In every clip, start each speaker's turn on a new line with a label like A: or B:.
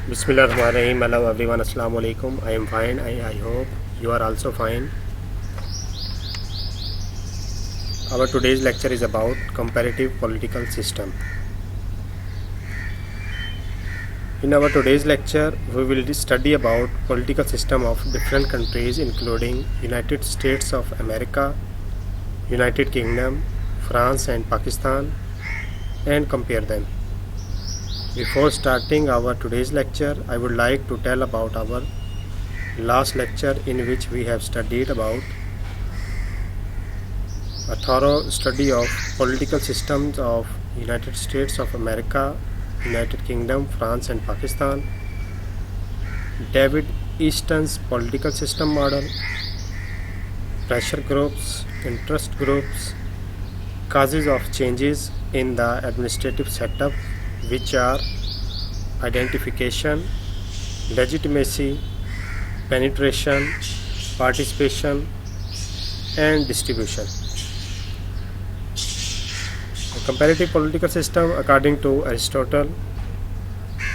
A: Bismillahirrahmanirrahim. Hello everyone. Assalamu alaikum. I am fine. I hope you are also fine. Our today's lecture is about comparative political system. In our today's lecture, we will study about political system of different countries including United States of America, United Kingdom, France and Pakistan, and compare them. Before starting our today's lecture, I would like to tell about our last lecture in which we have studied about a thorough study of political systems of United States of America, United Kingdom, France and Pakistan, David Easton's political system model, pressure groups, interest groups, causes of changes in the administrative setup, which are identification, legitimacy, penetration, participation, and distribution. A comparative political system, according to Aristotle,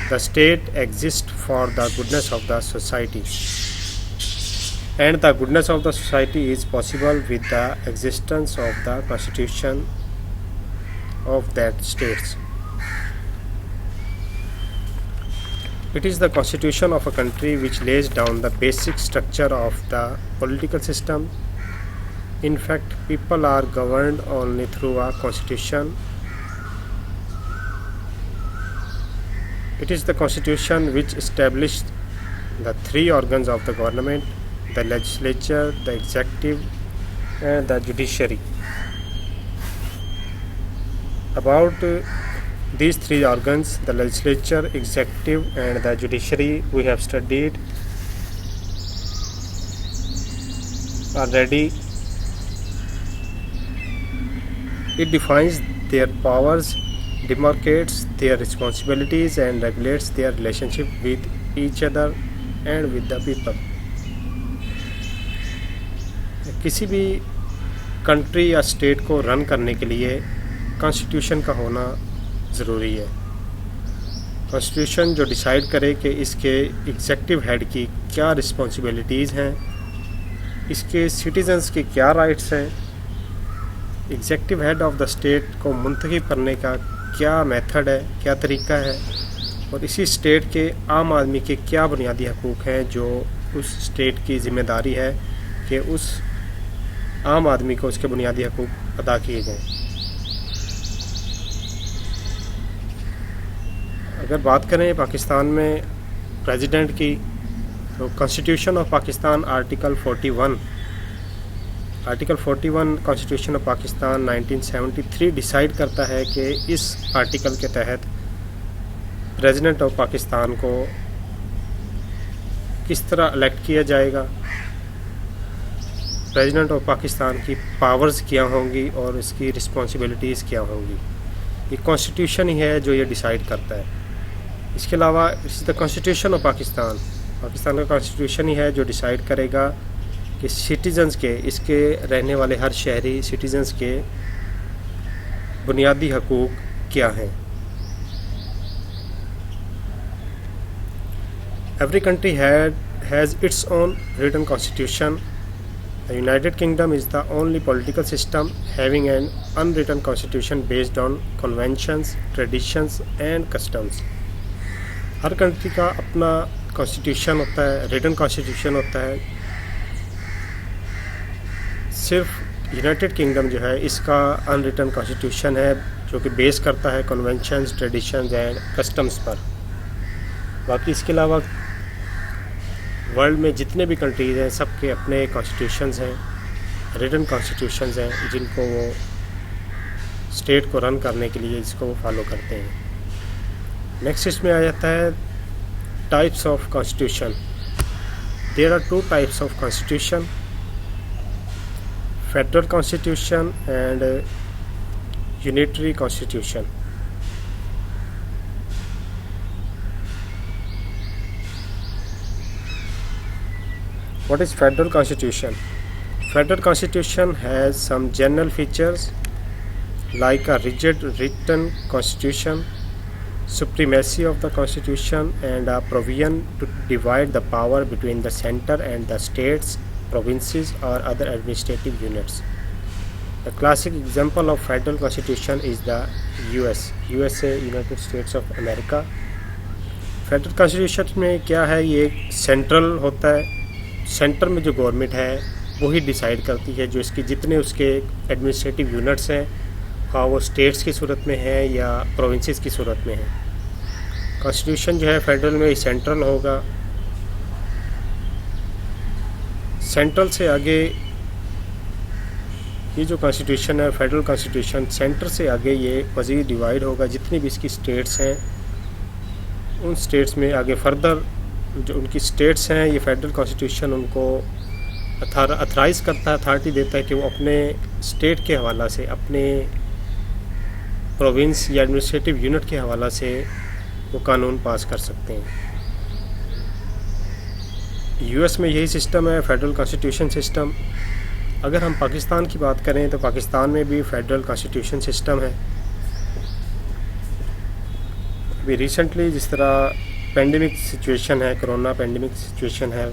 A: the state exists for the goodness of the society, and the goodness of the society is possible with the existence of the constitution of that states. It is the constitution of a country which lays down the basic structure of the political system. In fact, people are governed only through a constitution. It is the constitution which established the three organs of the government: the legislature, the executive, and the judiciary. About these three organs, the legislature, executive, and the judiciary, we have studied already. It defines their powers, demarcates their responsibilities, and regulates their relationship with each other and with the people. किसी भी country या state को run करने के लिए constitution का होना ज़रूरी है। कॉन्स्टिट्यूशन जो डिसाइड करे कि इसके एग्जेक्टिव हेड की क्या रिस्पॉन्सिबिलिटीज़ हैं, इसके सिटीजन्स के क्या राइट्स हैं, executive head of the state को मुंतखब करने का क्या मेथड है, क्या तरीका है, और इसी स्टेट के आम आदमी के क्या बुनियादी हकूक़ हैं जो उस स्टेट की ज़िम्मेदारी है कि उस आम आदमी को उसके बुनियादी हकूक़ अदा किए जाएँ। अगर बात करें पाकिस्तान में प्रेसिडेंट की, तो constitution of Pakistan article 41 constitution of Pakistan 1973 decide करता है कि इस आर्टिकल के तहत प्रेसिडेंट ऑफ पाकिस्तान को किस तरह इलेक्ट किया जाएगा, प्रेसिडेंट ऑफ पाकिस्तान की पावर्स क्या होंगी और इसकी रिस्पॉन्सिबिलिटीज़ क्या होंगी। ये कॉन्स्टिट्यूशन ही है जो ये डिसाइड करता है। इसके अलावा इस द कॉन्स्टिट्यूशन ऑफ पाकिस्तान का कॉन्स्टिट्यूशन ही है जो डिसाइड करेगा कि सिटीजन्स के, इसके रहने वाले हर शहरी सिटीजन्स के बुनियादी हकूक़ क्या हैं। Every country has its own written constitution. The United Kingdom is the only political system having an unwritten constitution based on conventions, traditions and customs. Her country का अपना कॉन्स्टिट्यूशन होता है, रिटन कॉन्स्टिट्यूशन होता है। सिर्फ यूनाइटेड किंगडम जो है इसका अनरिटन कॉन्स्टिट्यूशन है जो कि बेस करता है कन्वेंशंस, ट्रेडिशंस एंड कस्टम्स पर। बाकी इसके अलावा वर्ल्ड में जितने भी कंट्रीज़ हैं सबके अपने कॉन्स्टिट्यूशंस हैं, रिटन कॉन्स्टिट्यूशंस हैं जिनको वो स्टेट को रन करने के लिए इसको वो फॉलो करते हैं। नेक्स्ट इसमें आ जाता है types of constitution. There are two types of constitution, federal constitution and unitary constitution. What is Federal Constitution? Federal Constitution has some general features like a rigid written constitution, supremacy of the constitution and a provision to divide the power between the center and the states, provinces or other administrative units. The classic example of federal constitution is the USA, United States of America. Federal constitution में क्या है, ये central होता है, centre में जो government है वही डिसाइड करती है जो इसकी जितने उसके एडमिनिस्ट्रेटिव यूनिट्स हैं, हाँ वो स्टेट्स की सूरत में है या प्रोविंसेस की सूरत में है। कॉन्स्टिट्यूशन जो है फेडरल में सेंट्रल होगा। सेंट्रल से आगे ये जो कॉन्स्टिट्यूशन है फेडरल कॉन्स्टिट्यूशन, सेंटर से आगे ये मज़ीद डिवाइड होगा। जितनी भी इसकी स्टेट्स हैं उन स्टेट्स में आगे फर्दर जो उनकी स्टेट्स हैं, ये फेडरल कॉन्स्टिट्यूशन उनको अथराइज़ करता है, अथॉरिटी देता है कि वो अपने स्टेट के हवाला से, अपने प्रोविंस या एडमिनिस्ट्रेटिव यूनिट के हवाला से वो कानून पास कर सकते हैं। यूएस में यही सिस्टम है, फेडरल कॉन्स्टिट्यूशन सिस्टम। अगर हम पाकिस्तान की बात करें तो पाकिस्तान में भी फेडरल कॉन्स्टिट्यूशन सिस्टम है। अभी रिसेंटली जिस तरह पेंडेमिक सिचुएशन है, कोरोना पेंडेमिक सिचुएशन है,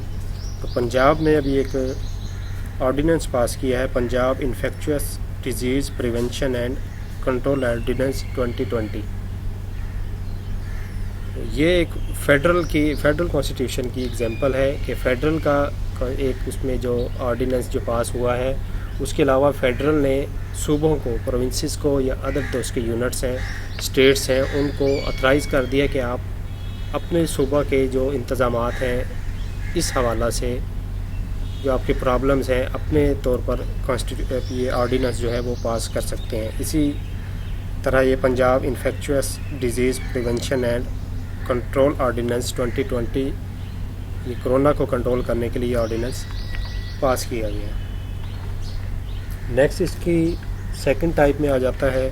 A: तो पंजाब में अभी एक ऑर्डिनेंस पास किया है, Punjab infectious disease prevention and control ordinance 2020। ये एक फेडरल कॉन्स्टिट्यूशन की एग्जांपल है कि फेडरल का एक उसमें जो ऑर्डिनेंस जो पास हुआ है, उसके अलावा फेडरल ने सूबों को, प्रोविंसेस को या अदर जो उसके यूनिट्स हैं, स्टेट्स हैं, उनको अथराइज़ कर दिया कि आप अपने सूबा के जो इंतज़ामात हैं इस हवाला से जो आपके प्रॉब्लम्स हैं अपने तौर पर ये ऑर्डिनेंस जो है वो पास कर सकते हैं। इसी तरह ये Punjab infectious disease prevention and control ordinance 2020, ये कोरोना को कंट्रोल करने के लिए ऑर्डिनेंस पास किया गया। नेक्स्ट इसकी सेकंड टाइप में आ जाता है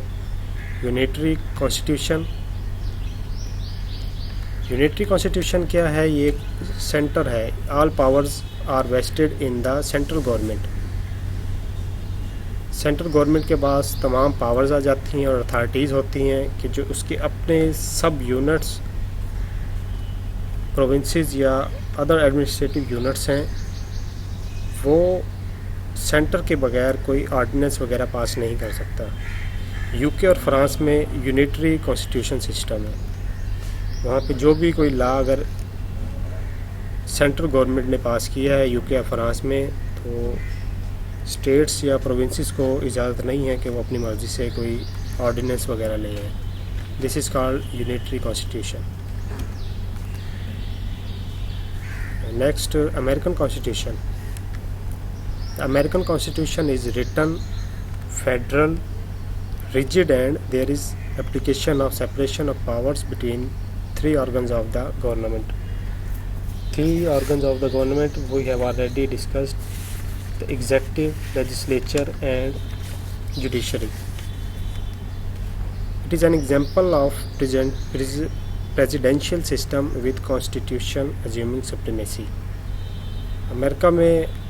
A: यूनिटरी कॉन्स्टिट्यूशन। यूनिटरी कॉन्स्टिट्यूशन क्या है, ये एक सेंटर है, all powers are vested in the central government. Central government के पास तमाम पावर्स आ जाती हैं और अथॉरिटीज़ होती हैं कि जो उसके अपने सब यूनिट्स, प्रोविंसेस या अदर एडमिनिस्ट्रेटिव यूनिट्स हैं, वो सेंटर के बगैर कोई ऑर्डिनेंस वगैरह पास नहीं कर सकता। यूके और फ्रांस में यूनिटरी कॉन्स्टिट्यूशन सिस्टम है। वहाँ पे जो भी कोई लॉ अगर सेंट्रल गवर्नमेंट ने पास किया है यूके या फ्रांस में, तो स्टेट्स या प्रोविंसेस को इजाज़त नहीं है कि वो अपनी मर्ज़ी से कोई ऑर्डिनेंस वगैरह ले आए। This is called unitary constitution. Next, American constitution. The American Constitution is written federal, rigid, and there is application of separation of powers between three organs of the government. Three organs of the government we have already discussed: the executive, legislature, and judiciary. It is an example of presidential system with constitution assuming supremacy. America में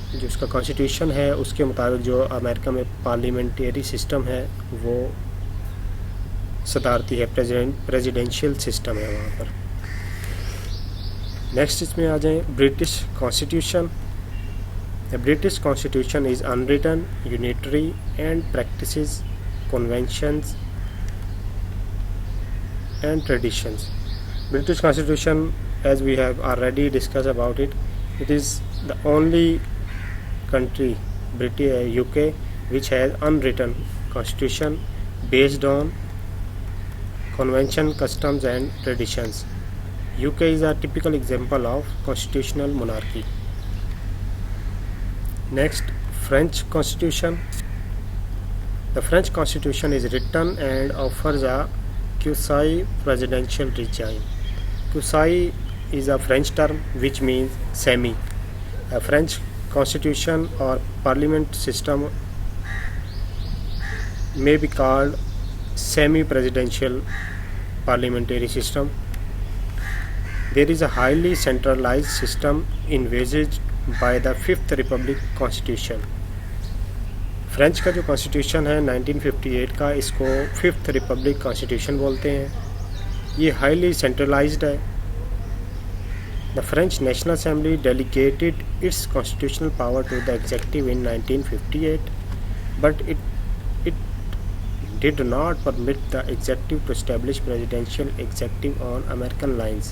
A: जो उसका constitution है उसके मुताबिक जो America में parliamentary system है वो सदारती है, प्रेसिडेंशियल सिस्टम है वहाँ पर। नेक्स्ट इसमें आ जाएं British constitution. The British constitution is unwritten, unitary and practices conventions and traditions. British constitution, as we have already discussed about it, it is the only country, UK, which has unwritten constitution based on convention, customs and traditions. UK is a typical example of constitutional monarchy. Next, French constitution. The French constitution is written and offers a quasi-presidential regime. Quasi is a French term which means semi. A French constitution or parliament system may be called semi-presidential parliamentary system. There is a highly centralized system envisaged by the Fifth Republic Constitution. French का जो constitution है 1958 का, इसको fifth Republic constitution बोलते हैं। ये highly centralised है। The French national assembly delegated its constitutional power to the executive in 1958, but it did not permit the executive to establish presidential executive on American lines।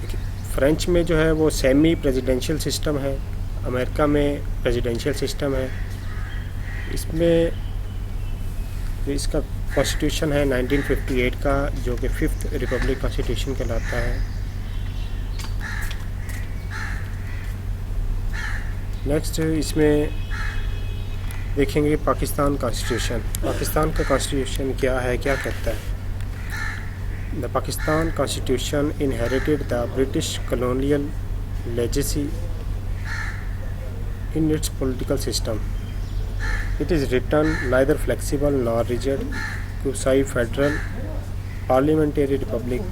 A: देखिए, French में जो है वो semi presidential system है, America में presidential system है। इसमें जो इसका कॉन्स्टिट्यूशन है 1958 का, जो कि 5th रिपब्लिक कॉन्स्टिट्यूशन कहलाता है। नेक्स्ट इसमें देखेंगे पाकिस्तान कॉन्स्टिट्यूशन। पाकिस्तान का कॉन्स्टिट्यूशन क्या है, क्या कहता है। The Pakistan constitution inherited the British colonial legacy in its political system. It is written neither flexible nor rigid, quasi-federal, parliamentary republic.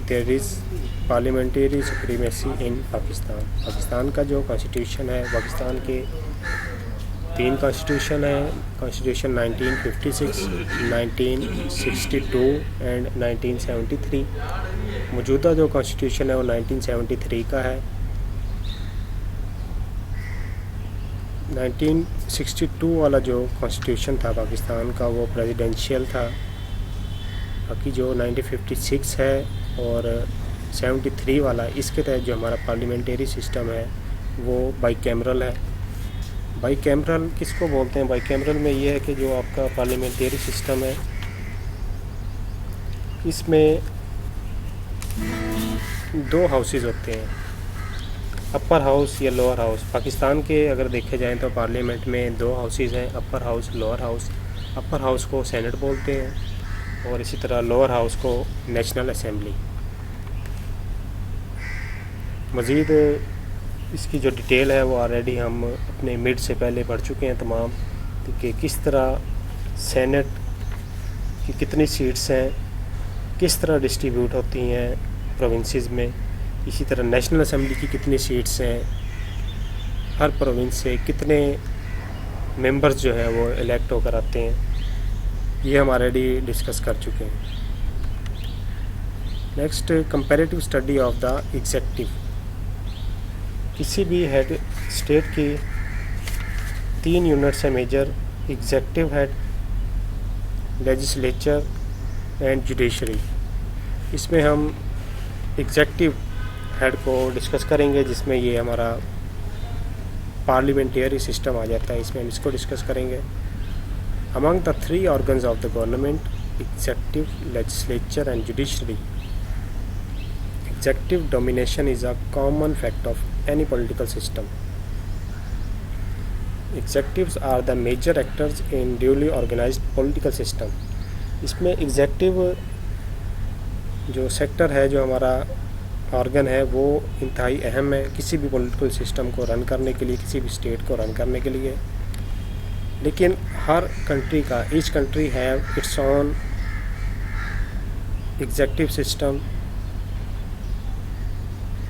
A: There is parliamentary supremacy in Pakistan। Pakistan का जो कॉन्स्टिट्यूशन है, पाकिस्तान के 3 कॉन्स्टिट्यूशन है, कॉन्स्टिट्यूशन 1956, 1962 एंड 1973। मौजूदा जो constitution है वो 1973 का है। 1962 वाला जो कॉन्स्टिट्यूशन था पाकिस्तान का वो प्रेसिडेंशियल था। बाकी जो 1956 है और 73 वाला, इसके तहत जो हमारा पार्लियामेंट्री सिस्टम है वो बाइकैमरल है। बाइकैमरल किसको बोलते हैं? बाइकैमरल में ये है कि जो आपका पार्लियामेंट्री सिस्टम है इसमें 2 हाउसेस होते हैं, अपर हाउस या लोअर हाउस। पाकिस्तान के अगर देखे जाएं तो पार्लियामेंट में 2 हाउसेस हैं, upper house, lower house. Upper house को सेनेट बोलते हैं और इसी तरह लोअर हाउस को नेशनल असेंबली। मज़ीद इसकी जो डिटेल है वो ऑलरेडी हम अपने मिड से पहले पढ़ चुके हैं तमाम, कि किस तरह सेनेट की कितनी सीट्स हैं, किस तरह डिस्ट्रीब्यूट होती हैं प्रोविंसेस में। इसी तरह नेशनल असेंबली की कितनी सीट्स हैं, हर प्रोविंस से कितने मेंबर्स जो है वो इलेक्ट होकर आते हैं, ये हम ऑलरेडी डिस्कस कर चुके हैं। Next, comparative study of the executive. किसी भी हेड स्टेट की 3 यूनिट्स है major: executive head, legislature and judiciary. इसमें हम एग्जेक्टिव हेड को डिस्कस करेंगे, जिसमें ये हमारा पार्लियामेंट्री सिस्टम आ जाता है, इसमें हम इसको डिस्कस करेंगे। Among the 3 organs of the government, executive, legislature and judiciary, executive domination is a common fact of any political system. Executives are the major actors in duly organised political system. इसमें executive जो sector है, जो हमारा organ है, वो इंतहाई अहम है किसी भी पॉलिटिकल सिस्टम को रन करने के लिए, किसी भी स्टेट को रन करने के लिए। लेकिन हर कंट्री का, each country have its own executive system.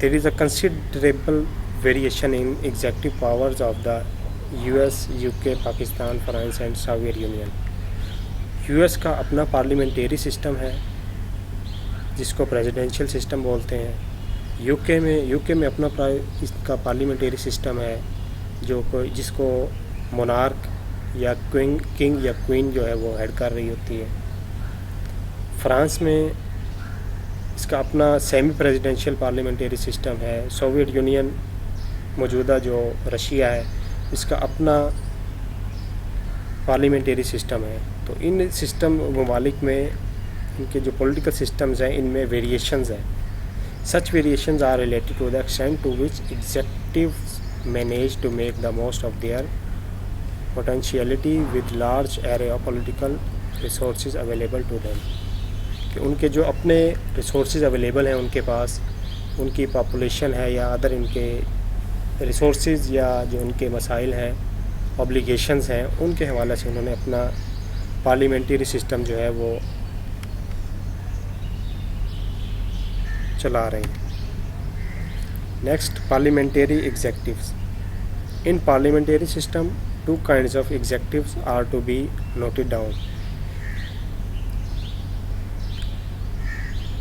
A: There is a considerable variation in executive powers of the US, UK, Pakistan, France and Soviet Union. US का अपना पार्लियामेंट्री सिस्टम है जिसको प्रेसिडेंशियल सिस्टम बोलते हैं। यूके में अपना इसका पार्लियामेंट्री सिस्टम है जिसको मोनार्क या किंग या क्वीन जो है वो हेड कर रही होती है। फ्रांस में इसका अपना सेमी प्रेसिडेंशियल पार्लियामेंट्री सिस्टम है। सोवियत यूनियन, मौजूदा जो रशिया है, इसका अपना पार्लियामेंट्री सिस्टम है। तो इन सिस्टम ममालिक में इनके जो पॉलिटिकल सिस्टम्स हैं इनमें वेरिएशंस हैं। Such variations are related to the extent to which executives manage to make the most of their potentiality with large array of political resources available to them. कि उनके जो अपने रिसोर्सेज अवेलेबल हैं उनके पास, उनकी पॉपुलेशन है या अदर इनके रिसोर्सेज या जो उनके मसाइल हैं, ऑब्लिगेशंस हैं, उनके हवाले से उन्होंने अपना पार्लियामेंट्री सिस्टम जो है वो चला रहे हैं। Next, parliamentary executives. In parliamentary system 2 kinds of executives are to be noted down.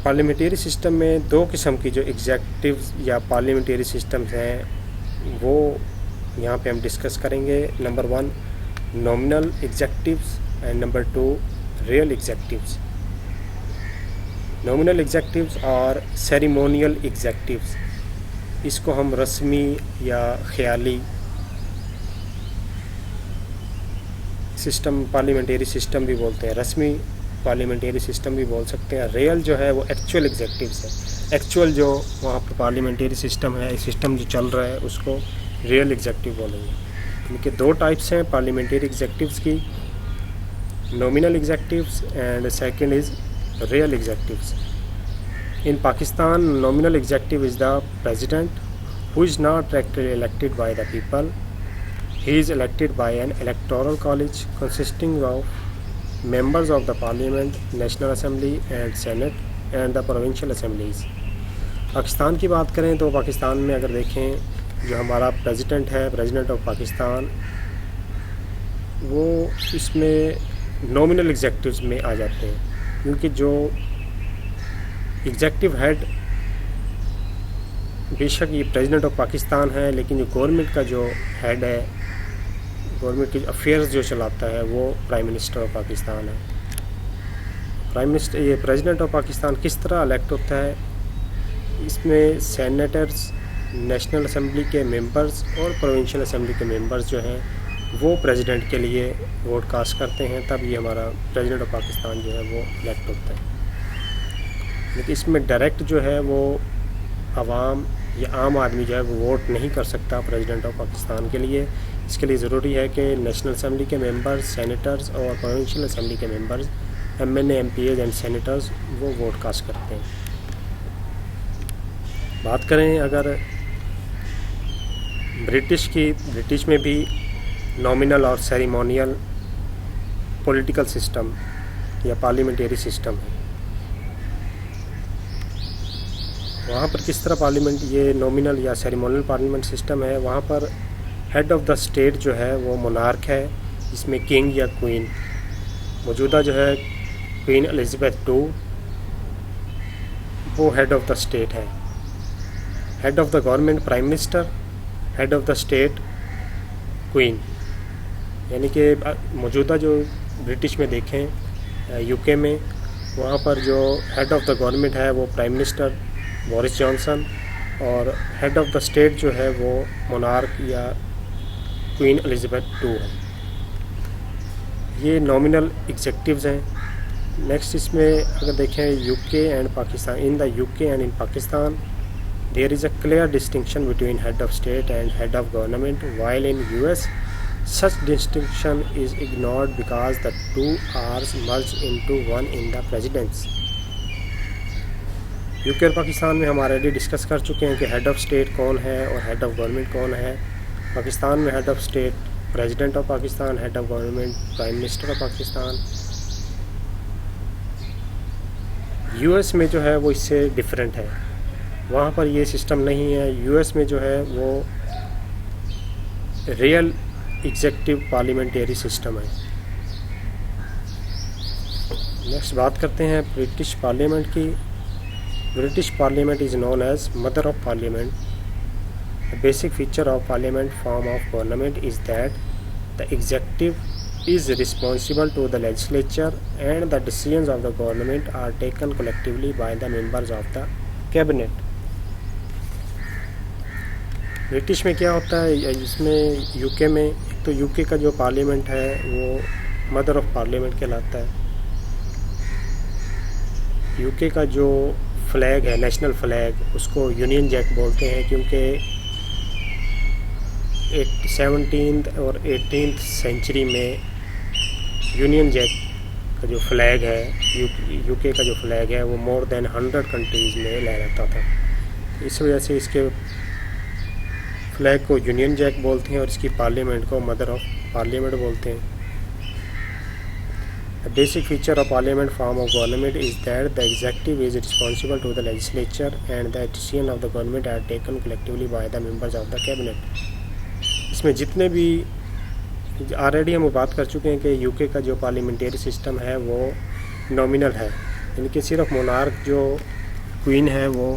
A: Parliamentary system में दो किस्म की जो एग्जेक्टिव्स या पार्लियामेंट्री सिस्टम्स हैं वो यहाँ पे हम डिस्कस करेंगे। Number 1 nominal executives and number 2 real executives. Nominal executives और सेरेमोनियल एग्जेक्टिव्स, इसको हम रस्मी या ख्याली सिस्टम पार्लियामेंट्री सिस्टम भी बोलते हैं, रस्मी पार्लियामेंट्री सिस्टम भी बोल सकते हैं। रियल जो है वो एक्चुअल एग्जेक्टिव्स है। एक्चुअल जो वहाँ पर पार्लियामेंट्री सिस्टम है, सिस्टम जो चल रहा है उसको रियल एग्जेक्टिव बोलेंगे। इनके दो टाइप्स हैं पार्लियामेंट्री एग्जेक्टिव्स की, nominal executives and second is real executives. In Pakistan nominal executive is the president who is not directly elected by the people. He is elected by an electoral college consisting of members of the Parliament, National Assembly and Senate and the Provincial Assemblies। Pakistan की बात करें तो पाकिस्तान में अगर देखें जो हमारा president है, प्रेसिडेंट ऑफ पाकिस्तान, वो इसमें नॉमिनल एग्जेक्टिव्स में आ जाते हैं, क्योंकि जो एग्जेक्टिव हेड बेशक ये प्रेसिडेंट ऑफ पाकिस्तान है, लेकिन जो गवर्नमेंट का जो हेड है, गवर्नमेंट के अफेयर्स जो चलाता है वो प्राइम मिनिस्टर ऑफ पाकिस्तान है। प्राइम मिनिस्टर ये प्रेसिडेंट ऑफ पाकिस्तान किस तरह इलेक्ट होता है, इसमें सेनेटर्स, नेशनल असेंबली के मेंबर्स और प्रोविंशियल असेंबली के मेंबर्स जो हैं वो प्रेसिडेंट के लिए वोट कास्ट करते हैं, तब ये हमारा प्रेसिडेंट ऑफ पाकिस्तान जो है वो इलेक्ट होता है। लेकिन इसमें डायरेक्ट जो है वो आवाम या आम आदमी जो है वो वोट नहीं कर सकता प्रेसिडेंट ऑफ पाकिस्तान के लिए। इसके लिए ज़रूरी है कि नेशनल असेंबली के मेंबर्स, सेनेटर्स और प्रोविंशियल असेंबली के members, MNA, MPs and senators वो वोट कास्ट करते हैं। बात करें अगर ब्रिटिश की, ब्रिटिश में भी नॉमिनल और सेरेमोनियल पॉलिटिकल सिस्टम या पार्लियामेंट्री सिस्टम है। वहाँ पर किस तरह पार्लियामेंट ये नॉमिनल या सेरेमोनियल पार्लियामेंट सिस्टम है, वहाँ पर हेड ऑफ़ द स्टेट जो है वो मोनार्क है, इसमें किंग या क्वीन, मौजूदा जो है क्वीन एलिज़ाबेथ II वो हेड ऑफ़ द स्टेट है। Head of the government prime minister, head of the state queen. यानी कि मौजूदा जो ब्रिटिश में देखें UK में, वहाँ पर जो हेड ऑफ़ द गवर्नमेंट है वो प्राइम मिनिस्टर बोरिस जॉनसन और हेड ऑफ़ द स्टेट जो है वो मोनार्क या क्वीन एलिज़ाबेथ II है। ये नॉमिनल एग्जेक्टिव्स हैं। नेक्स्ट इसमें अगर देखें UK and Pakistan, in the UK and in Pakistan there is a clear distinction between head of state and head of government, while in US such distinction is ignored because the two are merged into one in the presidents। UK और पाकिस्तान में हम already discuss कर चुके हैं कि head of state कौन है और हेड ऑफ़ गवर्नमेंट कौन है। पाकिस्तान में head of state president of Pakistan, head of government prime minister of Pakistan. US में जो है वो इससे डिफरेंट है, वहाँ पर ये सिस्टम नहीं है। US में जो है वो रियल एग्जेक्टिव पार्लियामेंट्री सिस्टम है। नेक्स्ट बात करते हैं ब्रिटिश पार्लियामेंट की। British Parliament is known as Mother of Parliament। A basic feature of Parliament form of government is that the executive is responsible to the legislature and the decisions of the government are taken collectively by the members of the cabinet। British में क्या होता है, इसमें UK में, एक तो UK का जो पार्लियामेंट है वो मदर ऑफ पार्लियामेंट कहलाता है। UK का जो फ्लैग है, नेशनल फ्लैग, उसको यूनियन जैक बोलते हैं, क्योंकि 17th और 18th सेंचुरी में यूनियन जैक का जो फ्लैग है, UK का जो फ्लैग है वो मोर देन 100 कंट्रीज़ में लहराता था। इस वजह से इसके फ्लैग को यूनियन जैक बोलते हैं और इसकी पार्लियामेंट को मदर ऑफ पार्लियामेंट बोलते हैं। The basic feature of parliament form of government is that the executive is responsible to the legislature and the decision of the government are taken collectively by the members of the cabinet। इसमें जितने भी already हम बात कर चुके हैं कि UK का जो पार्लियामेंट्री सिस्टम है वो नॉमिनल है, इनके सिर्फ मोनार्क जो क्वीन है वो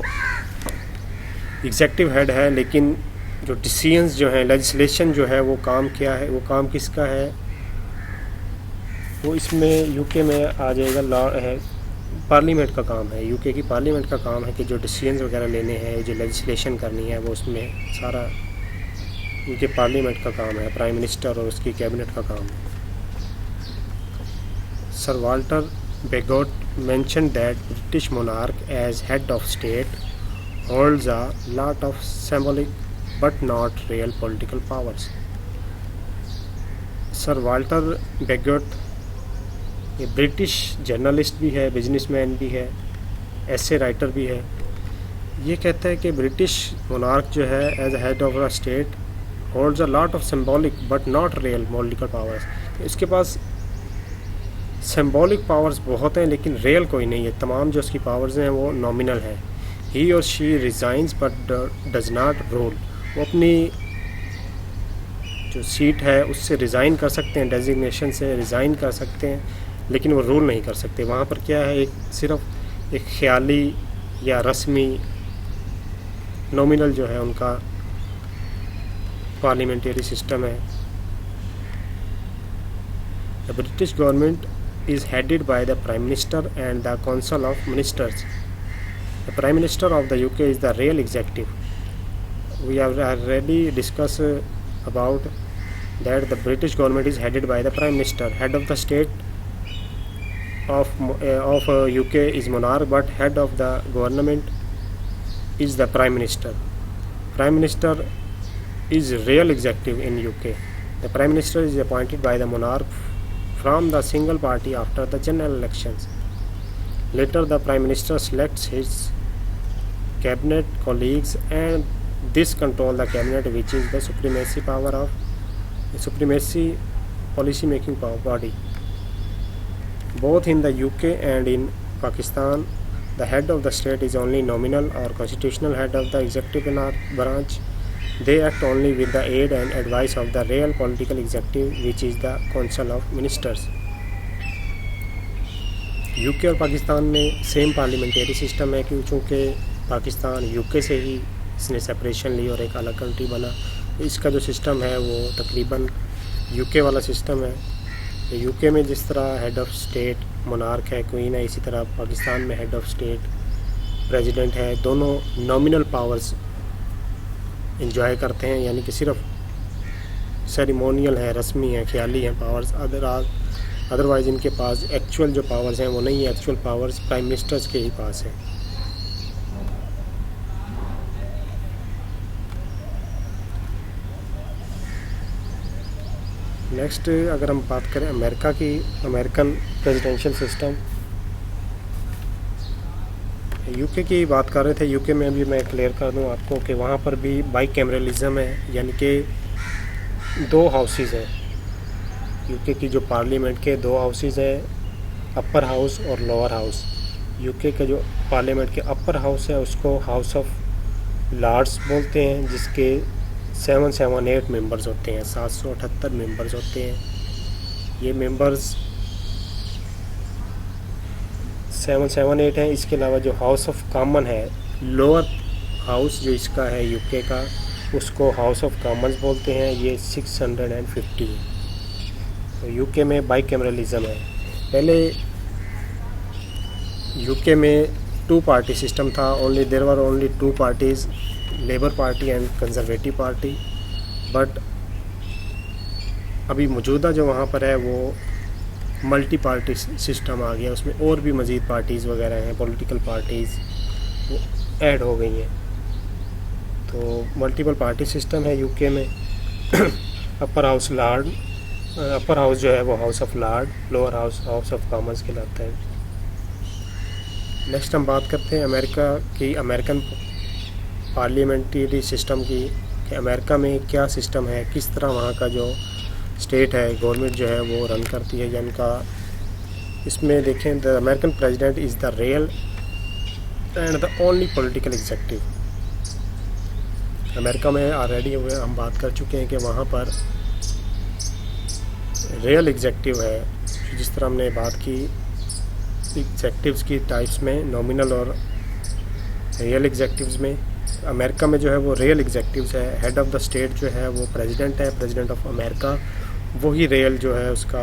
A: एग्जेक्टिव हेड है, लेकिन जो डिसीजंस जो है, लेजिस्लेशन जो है, वो काम क्या है, वो काम किसका है, वो इसमें यूके में आ जाएगा। लॉ है, पार्लियामेंट का काम है, यूके की पार्लियामेंट का काम है कि जो डिसीजंस वगैरह लेने हैं, जो लेजिस्लेशन करनी है, वो उसमें सारा उनके पार्लियामेंट का काम है, प्राइम मिनिस्टर और उसकी कैबिनेट का काम है। Sir Walter Bagehot mentioned that British monarch as head of state holds a lot of symbolic but not real political powers. Sir Walter Bagehot ये ब्रिटिश जर्नलिस्ट भी है, बिजनेसमैन भी है, ऐसे राइटर भी है। ये कहता है कि ब्रिटिश मोनार्क जो है as head of a state holds a lot of symbolic but not real political powers. इसके पास सिंबॉलिक पावर्स बहुत हैं लेकिन रियल कोई नहीं है। तमाम जो उसकी पावर्स हैं वो नॉमिनल हैं। ही और she reigns but does not rule. वो अपनी जो सीट है उससे रिज़ाइन कर सकते हैं, डेजिग्नेशन से रिज़ाइन कर सकते हैं, लेकिन वो रूल नहीं कर सकते। वहाँ पर क्या है, एक सिर्फ एक ख्याली या रस्मी नॉमिनल जो है उनका पार्लियामेंट्री सिस्टम है। The British government is headed by the Prime Minister and the Council of Ministers. The Prime Minister of the UK is the real executive. We have already discussed about that the British government is headed by the Prime Minister. Head of the state of UK is monarch, but head of the government is the Prime Minister. Prime Minister is real executive in UK. The Prime Minister is appointed by the monarch from the single party after the general elections. Later the Prime Minister selects his cabinet colleagues and this control the cabinet, which is the supremacy policy making body. Both in the UK and in Pakistan, the head of the state is only nominal or constitutional head of the executive branch. They act only with the aid and advice of the real political executive, which is the Council of Ministers. UK और पाकिस्तान में same parliamentary system है, क्योंकि चूँकि Pakistan UK से ही इसने separation ली और एक अलग कंट्री बना। इसका जो सिस्टम है वो तकरीबन यूके वाला सिस्टम है। यूके में जिस तरह हेड ऑफ स्टेट मोनार्क है, क्वीन है, इसी तरह पाकिस्तान में हेड ऑफ स्टेट प्रेसिडेंट है। दोनों नॉमिनल पावर्स इंजॉय करते हैं, यानी कि सिर्फ सेरिमोनियल है, रस्मी है, ख्याली हैं पावर्स। अदरवाइज़ इनके पास एक्चुअल जो पावर्स हैं वो नहीं है। एक्चुअल पावर्स प्राइम मिनिस्टर्स के ही पास है। नेक्स्ट अगर हम बात करें अमेरिका की, अमेरिकन प्रेसिडेंशियल सिस्टम, यूके की बात कर रहे थे। यूके में भी मैं क्लियर कर दूं आपको कि वहाँ पर भी बाइकैमरलिज्म है, यानी कि दो हाउसेस हैं। यूके की जो पार्लियामेंट के दो हाउसेस हैं, अपर हाउस और लोअर हाउस। यूके के जो पार्लियामेंट के अपर हाउस है उसको हाउस ऑफ लॉर्ड्स बोलते हैं, जिसके 778 मेंबर्स होते हैं, 778 मेंबर्स होते हैं। ये मेंबर्स 778 हैं। इसके अलावा जो हाउस ऑफ कॉमन है, लोअर हाउस जो इसका है यूके का, उसको हाउस ऑफ कॉमन्स बोलते हैं। ये 650 है। तो यूके में बाइकैमरलिज्म है। पहले यूके में 2 पार्टी सिस्टम था। There were only 2 parties, Labour party and Conservative party. But अभी मौजूदा जो वहाँ पर है वो मल्टी पार्टी सिस्टम आ गया। उसमें और भी मज़ीद पार्टीज़ वगैरह हैं, पॉलिटिकल पार्टीज़ वो ऐड हो गई हैं। तो मल्टीपल पार्टी सिस्टम है यूके में। अपर हाउस जो है वो house of Lord, lower house of Commons कहलाता है। नेक्स्ट हम बात करते हैं अमेरिका की, अमेरिकन पार्लियामेंट्री सिस्टम की, कि अमेरिका में क्या सिस्टम है, किस तरह वहाँ का जो स्टेट है, गवर्नमेंट जो है वो रन करती है। यानी का इसमें देखें, the American president is the real and the only political executive. America में ऑलरेडी हम बात कर चुके हैं कि वहाँ पर रियल एग्जेक्टिव है। जिस तरह हमने बात की एग्जेक्टिव्स की टाइप्स में, नॉमिनल और रियल एग्जेक्टिव्स में। अमेरिका में जो है वो रियल एग्जेक्टिव्स है। हेड ऑफ़ द स्टेट जो है वो प्रेसिडेंट है, प्रेसिडेंट ऑफ अमेरिका। वही रियल जो है उसका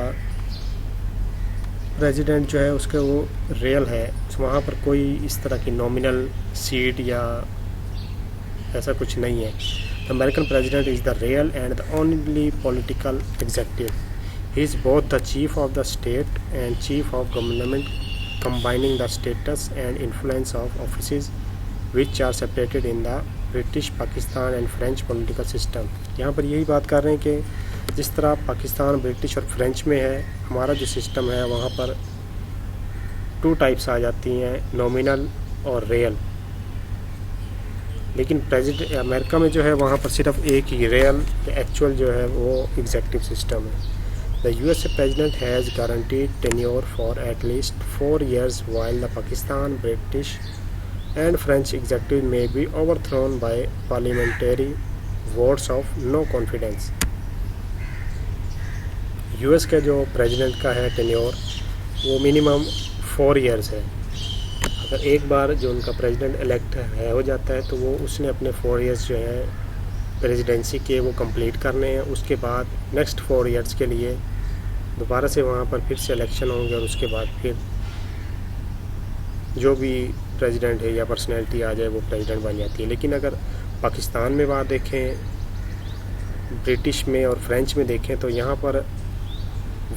A: प्रेसिडेंट जो है उसके वो रियल है। वहाँ पर कोई इस तरह की नॉमिनल सीट या ऐसा कुछ नहीं है। The American president is the real and the only political executive. He is both the chief of the state and chief of government, combining the status and influence of offices which are separated in the British, Pakistan and French political system। यहाँ पर यही बात कर रहे हैं कि जिस तरह पाकिस्तान, ब्रिटिश और फ्रेंच में है, हमारा जो सिस्टम है वहाँ पर 2 टाइप्स आ जाती हैं, नॉमिनल और रियल। लेकिन प्रेसिडेंट अमेरिका में जो है वहाँ पर सिर्फ एक ही रियल एक्चुअल जो है वो एग्जेक्टिव सिस्टम है। The USA President has guaranteed tenure for at least 4 years, while the Pakistan, British and French executive may be overthrown by parliamentary votes of no confidence। US का जो president का है tenure वो minimum 4 years है। अगर एक बार जो उनका प्रेसिडेंट इलेक्ट है हो जाता है तो वो उसने अपने 4 इयर्स जो है प्रेसिडेंसी के वो कंप्लीट करने हैं। उसके बाद नेक्स्ट 4 इयर्स के लिए दोबारा से वहाँ पर फिर से इलेक्शन होंगे और उसके बाद फिर जो भी प्रेसिडेंट है या पर्सनैलिटी आ जाए वो प्रेसिडेंट बन जाती है। लेकिन अगर पाकिस्तान में बात देखें, ब्रिटिश में और फ्रेंच में देखें तो यहाँ पर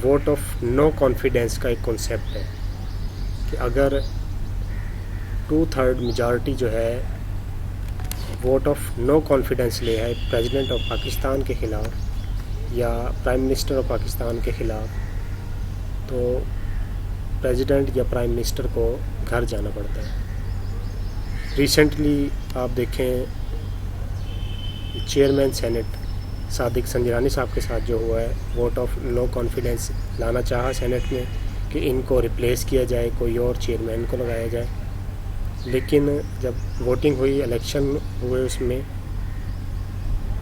A: वोट ऑफ नो कॉन्फिडेंस का एक कॉन्सेप्ट है कि अगर 2/3 मेजॉरिटी जो है वोट ऑफ नो कॉन्फिडेंस ले है प्रेसिडेंट ऑफ पाकिस्तान के ख़िलाफ़ या प्राइम मिनिस्टर ऑफ पाकिस्तान के ख़िलाफ़, तो प्रेसिडेंट या प्राइम मिनिस्टर को घर जाना पड़ता है। रिसेंटली आप देखें चेयरमैन सेनेट सादिक संजरानी साहब के साथ जो हुआ है, वोट ऑफ नो कॉन्फिडेंस लाना चाहा सेनेट में कि इनको रिप्लेस किया जाए, कोई और चेयरमैन को लगाया जाए। लेकिन जब वोटिंग हुई, इलेक्शन हुए उसमें,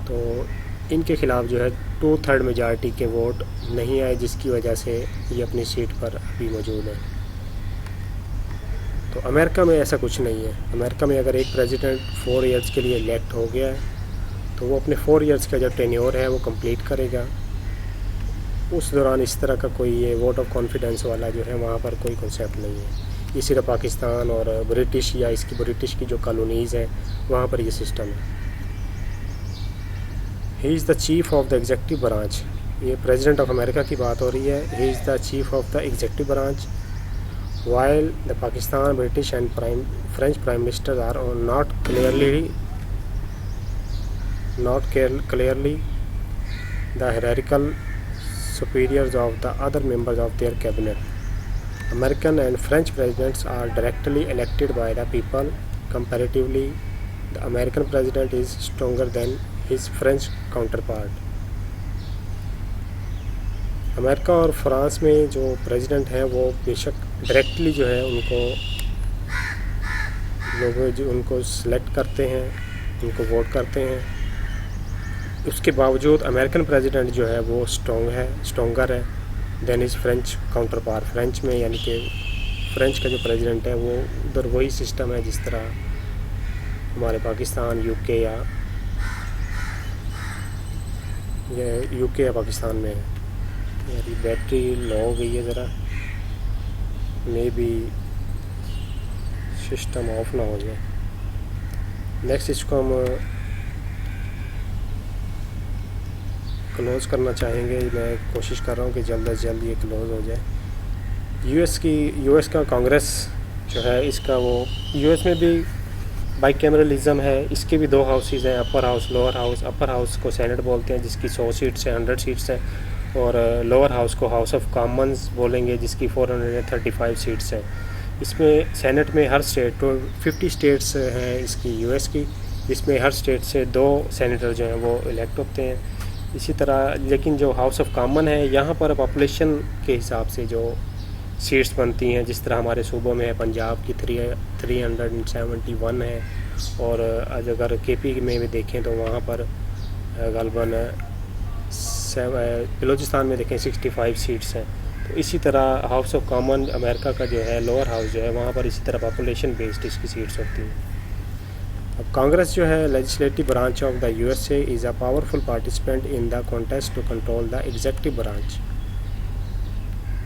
A: तो इनके ख़िलाफ़ जो है 2/3 मेजॉरिटी के वोट नहीं आए, जिसकी वजह से ये अपनी सीट पर अभी मौजूद है। तो अमेरिका में ऐसा कुछ नहीं है। अमेरिका में अगर एक प्रेसिडेंट 4 इयर्स के लिए इलेक्ट हो गया है तो वो अपने 4 इयर्स का जो टेन्योर है वो कंप्लीट करेगा। उस दौरान इस तरह का कोई ये वोट ऑफ कॉन्फिडेंस वाला जो है वहाँ पर कोई कॉन्सेप्ट नहीं है। ये सिर्फ पाकिस्तान और ब्रिटिश या इसकी ब्रिटिश की जो कॉलोनीज़ हैं वहाँ पर ये सिस्टम है। He is the chief of the executive branch. ये प्रेसिडेंट ऑफ अमेरिका की बात हो रही है। He is the chief of the executive branch while the Pakistan, British and French prime ministers are not clearly the hierarchical superiors of the other members of their cabinet. American and French presidents are directly elected by the people. Comparatively, the American president is stronger than his French counterpart. America और France में जो president हैं वो बेशक directly जो है उनको लोग जो उनको सेलेक्ट करते हैं, उनको वोट करते हैं, उसके बावजूद अमेरिकन प्रेसिडेंट जो है वो स्ट्रॉन्गर है than is French counterpart. French में यानी कि फ्रेंच का जो प्रेसिडेंट है वो उधर वही सिस्टम है जिस तरह हमारे पाकिस्तान, यूके या पाकिस्तान में है। यारी बैटरी लो हो गई है ज़रा, मे बी सिस्टम ऑफ ना हो जाए। नेक्स्ट इसको हम क्लोज़ करना चाहेंगे। मैं कोशिश कर रहा हूँ कि जल्द से जल्द ये क्लोज़ हो जाए। यूएस का कांग्रेस जो है इसका वो यूएस में भी बाइकैमरलिज्म है। इसके भी 2 हाउसेज़ हैं, upper house, lower house. Upper house को सेनेट बोलते हैं जिसकी 100 सीट्स हैं, 100 सीट्स हैं, और लोअर हाउस को हाउस ऑफ कॉमन्स बोलेंगे जिसकी 435 सीट्स हैं। इसमें सेनेट में हर स्टेट तो 50 स्टेट्स हैं इसकी यूएस की, जिसमें हर स्टेट से 2 सेनेटर जो हैं वो इलेक्ट होते हैं। इसी तरह लेकिन जो हाउस ऑफ कॉमन है यहाँ पर पॉपुलेशन के हिसाब से जो सीट्स बनती हैं, जिस तरह हमारे सूबों में है पंजाब की 371 है, और अगर केपी में भी देखें तो वहाँ पर गलबन बलूचिस्तान में देखें 65 सीट्स हैं। तो इसी तरह हाउस ऑफ कॉमन अमेरिका का जो है लोअर हाउस जो है वहाँ पर इसी तरह पॉपुलेशन बेस्ड इसकी सीट्स होती हैं। अब कांग्रेस जो है legislative branch of the USA is a powerful participant in the contest to control the executive branch.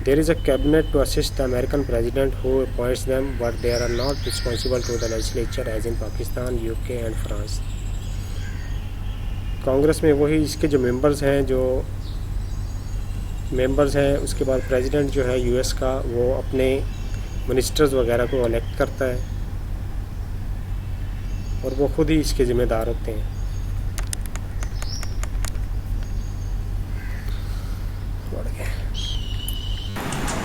A: There is a cabinet to assist the American president who appoints them, but they are not responsible to the legislature as in Pakistan, UK and France. Congress में वही इसके जो members हैं उसके बाद president जो है US का वो अपने मिनिस्टर्स वगैरह को इलेक्ट करता है और वो खुद ही इसके ज़िम्मेदार होते हैं।